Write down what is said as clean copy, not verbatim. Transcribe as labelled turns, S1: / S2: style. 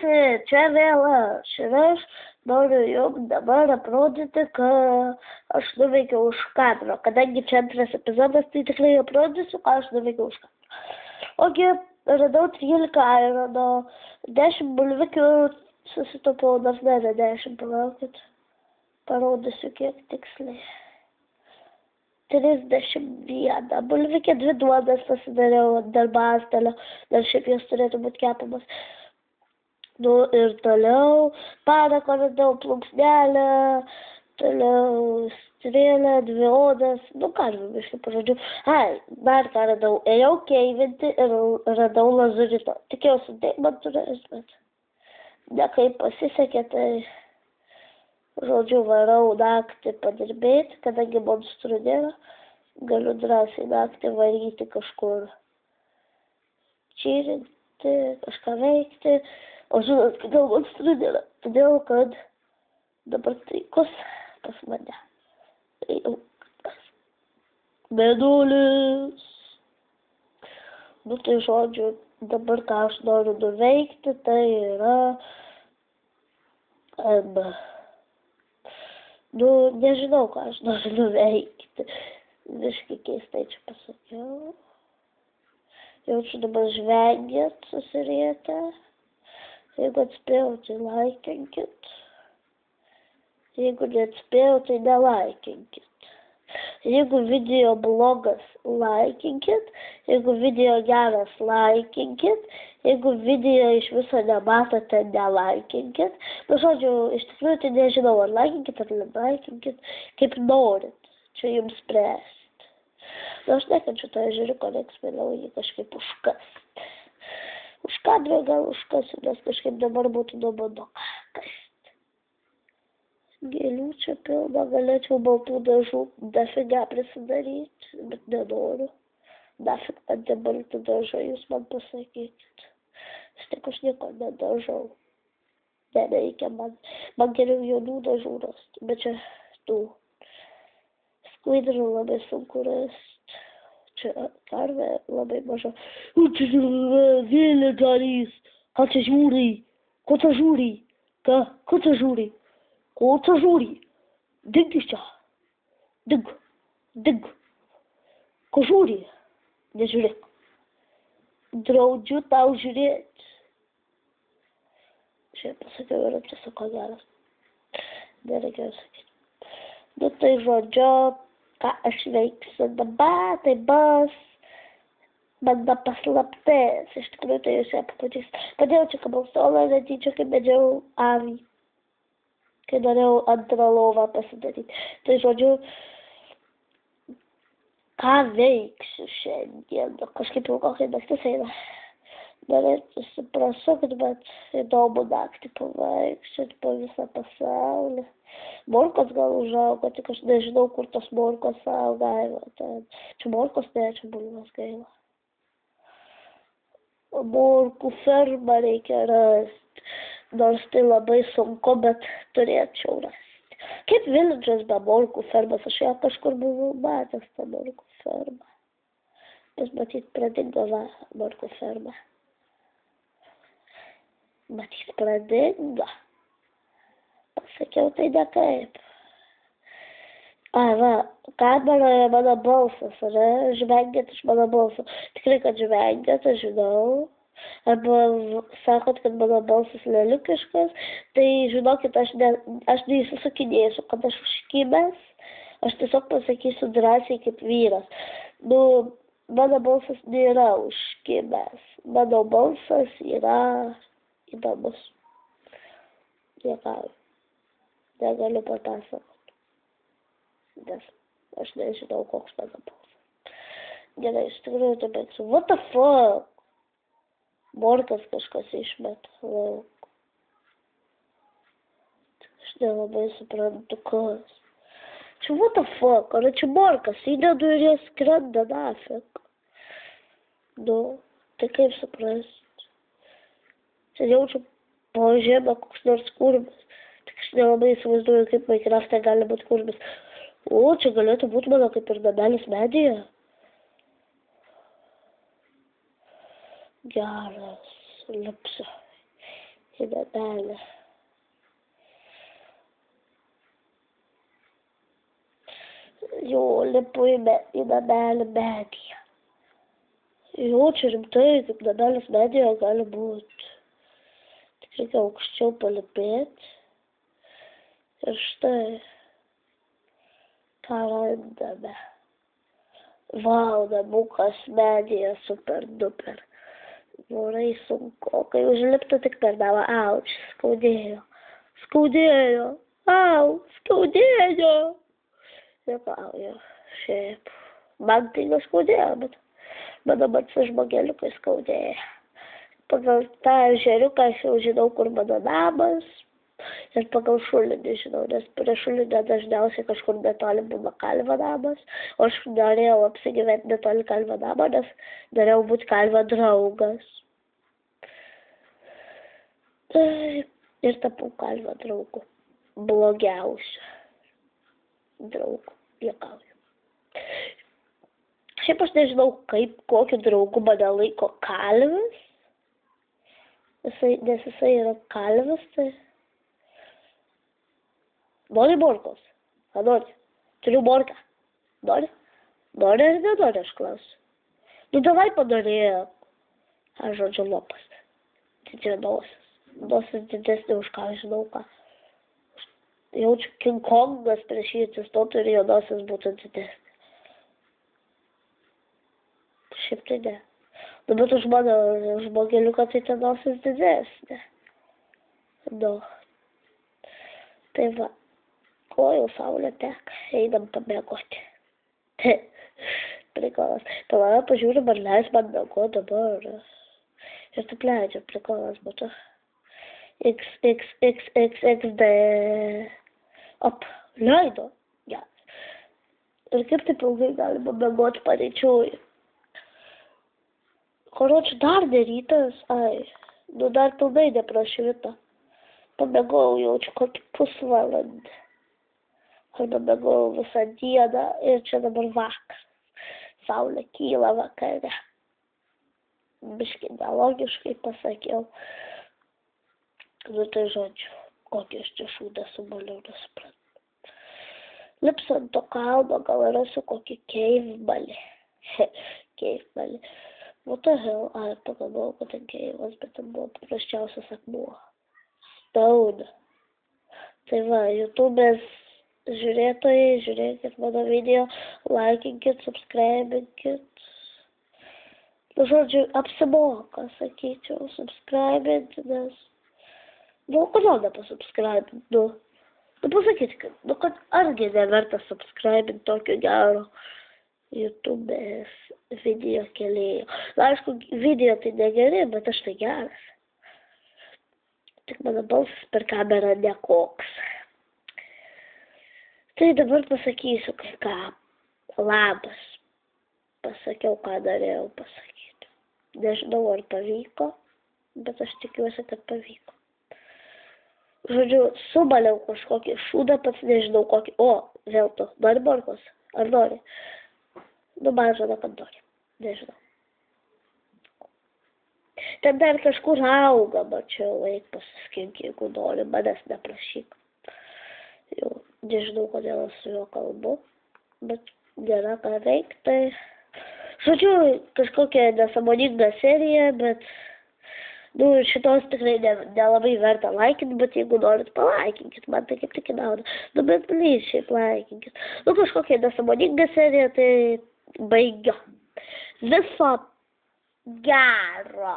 S1: klausyk, čia vėl aš. Ir aš noriu jums dabar aprodyti, ką aš nuveikiau už kadro. Kadangi čia antras epizodas, tai tikrai aprodysiu, ką aš nuveikiau už kadro. Ogi, radau 13 airono, 10 bulvikių susitaupiau, nors ne 10, palaukit. Parodysiu, kiek tiksliai. 31 bulvikė, 2 duodas pasidariau dar bastelio, dar šiaip jos turėtų būti kepamas. Nu ir toliau parako radau, plunksnelę, toliau strėlę, 2 odas, nu karvių biškį pažodžiu. Ai, dar ką radau, ėjau keivinti ir radau lazurito. Tikėjausi, tai man turės, bet nekaip pasisekė, tai žodžiu varau naktį padirbėti, kadangi monstrų nėra, galiu drąsiai naktį varyti kažkur čirinti, kažką veikti. O žinot, kodėl monstrų nėra? Todėl, kad dabar taikos pas mane. Mėnulis. Nu tai žodžiu, dabar ką aš noriu nuveikti, tai yra... Nu, nežinau, ką aš noriu nuveikti. Viškai keistai čia pasakiau. Jaučiu dabar žvengiat susirietę. Jeigu atspėjau, tai laikinkit. Jeigu neatspėjau, tai nelaikinkit. Jeigu video blogas, laikinkit. Jeigu video geras, laikinkit. Jeigu video iš viso nematote, nelaikinkit. Nu, žodžiu, iš tikrųjų, tai nežinau, ar laikinkit, ar nelaikinkit, kaip norit. Čia jums spręsti. Nu, aš nekančiu to ežeriuko, reiks vėliau jį kažkaip užkasti. Už kadro gal užkasiu, nes kažkaip dabar būtų nuobodu kasti. Gėlių čia pilna, galėčiau baltų dažų dafiga prisidaryti, bet nenoriu. Dafig man tie baltų dažai, jūs man pasakykit. Vis tiek aš nieko nedažau. Nereikia man. Man geriau jaunų dažų rasti, bet čia tų skvaidrų labai sunku rasti. Čia karvė labai maža. Čia vėlė darys. Ką čia žiūri? Ko čia žiūri? Ko čia žiūri? Ko čia žiūri? Dig iš čia. Dig. Dig. Ko žiūri? Nežiūrėk. Draudžiu tau žiūrėti. Šiaip pasakiau ir apsisuko geras. Nereikėjo sakyti. Nu tai žodžiu, ką aš veiksiu dabar, tai bus mano paslaptis. Iš tikrųjų, tai jūs ją pamatysite. Padėjau čia kabalstolą, netyčia, kai medžiau avį. Kai norėjau antrą lovą pasidaryti. Tai žodžiu, ką veiksiu šiandien? Kažkaip ilgokai naktis eina. Norėtųsi prasukti, bet įdomu naktį pavaikščioti po visą pasaulį. Morkos gal užaugo, tik aš nežinau, kur tos morkos auga. Čia morkos, ne, čia bulvės gaila. Morkų fermą reikia rasti. Nors tai labai sunku, bet turėčiau rasti. Kaip Village'as be morkų fermas? Aš ją kažkur buvau matęs, tą morkų fermą. Bet matyt, pradingo morkų fermą. Matyt, pradingo. Pasakiau, tai ne kaip. Va, kameroje mano balsas, ar ne? Žvengiat iš mano balso. Tikrai, kad žvengiat, aš žinau. Arba sakot, kad mano balsas leliukiškas, tai žinokit, aš neįsisakinėsiu, kad aš užkimęs, aš tiesiog pasakysiu drąsiai kaip vyras. Nu, mano balsas nėra užkimęs, mano balsas yra įdomus. Negaliu papasakoti, nes aš nežinau, koks mano balsas. Gerai, iš tikrųjų, tai baigsiu. What the fuck? Morkas kažkas išmeta lauk. Aš nelabai suprantu, kas. Čia what the fuck? Ar čia morkas? Įdedu ir jie skrenda nafik. Nu, tai kaip suprast? Čia jaučiu po žemę koks nors kurmis. Tik aš nelabai įsivaizduoju, kaip Minecraft'e gali būti kurmis. O, čia galėtų būti mano kaip ir namelis medyje. Geras, lipsiu į namelį. Jo, lipu į namelį medyje. Jo, čia rimtai, kaip namelis medyje gali būti. Tik reikia aukščiau palipėti. Ir štai, ką randame. Vau, namukas medyje super duper. Vorai sunku, kai užliptų tik per namą, auč, skaudėjo. Skaudėjo, au, skaudėjo. Nekauju, šiaip. Man tai neskaudėjo, bet mano matsu žmogeliukai skaudėjo. Pagal tą ežeriuką aš jau žinau, kur mano namas. Ir pagal šulinį žinau, nes prie šulinio dažniausiai kažkur netoli būna kalvio namas. O aš norėjau apsigyventi netoli kalvio namo, nes norėjau būti kalvio draugas. Ir tapau kalvio draugu. Blogiausiu draugu. Juokauju. Šiaip aš nežinau, kaip, kokiu draugu mane laiko kalvis. Nes jisai yra kalvis, tai... Nori morkos? Ką nori? Turiu morką. Nori? Nori ar nenori, aš klausiu. Nu, davai panorėjau. Aš žodžiu lopas. Didžia nosis. Nosis didesnė už ką, žinau ką. Jaučiu King Kongas prieš jį atsistotų ir jo nosis būtų didesnė. Šiaip tai ne. Nu, bet už mano žmogeliuką tai ta nosis didesnė. Nu. Tai va. O, jau saulė teka. Einam pamiegoti. Prikolas. Palauk, pažiūrim, ar leis man miegoti dabar. Ir taip leidžia, prikolas būtų. XXXXD. Op, leido. Geras. Ir kaip taip ilgai galima miegoti pareičiui? Koročiu, dar nerytas. Ai, nu dar pilnai neprašvita. Pamiegojau jaučiu kokį pusvalandį. Arba miegojau visą dieną ir čia dabar vakaras. Saulė kyla vakare. Biškai nelogiškai pasakiau. Nu tai žodžiu, kokį aš čia šūdą sumaliau, nesuprantu. Lipsiu ant to kalno, gal rasiu kokį keivmalį. Keivmalį. What the hell? Ai, pagalvojau, kad ten keivas, bet ten buvo paprasčiausias akmuo. Stone. Tai va, YouTube'ės žiūrėtojai, žiūrėkit mano video, laikinkit, subscribinkit. Nu, žodžiu, apsimoka, sakyčiau, subscribinti, nes... Nu, kodėl nepasubscribinti? Nu, pasakykit, nu, kad argi neverta subscribinti tokio gero YouTube'ės video kelėjo. Na, aišku, video tai negeri, bet aš tai geras. Tik mano balsas per kamerą nekoks. Tai dabar pasakysiu kai ką. Labas. Pasakiau, ką norėjau pasakyti. Nežinau, ar pavyko, bet aš tikiuosi, kad pavyko. Žodžiu, sumaliau kažkokį šūdą, pats nežinau kokį. O, vėl tu, nori morkos? Ar nori? Nu, man žinau, kad nori. Nežinau. Ten dar kažkur auga, mačiau, eik pasiskink, jeigu nori, manęs neprašyk. Jau nežinau, kodėl aš su juo kalbu, bet nėra ką veikti, tai... Žodžiu, kažkokia nesąmoninga serija, bet... Nu, šitos tikrai nelabai verta laikinti, bet jeigu norit, palaikinkit, man tai kaip tik į naudą. Nu, bet please, šiaip laikinkit. Nu, kažkokia nesąmoninga serija, tai baigiu. Viso gero.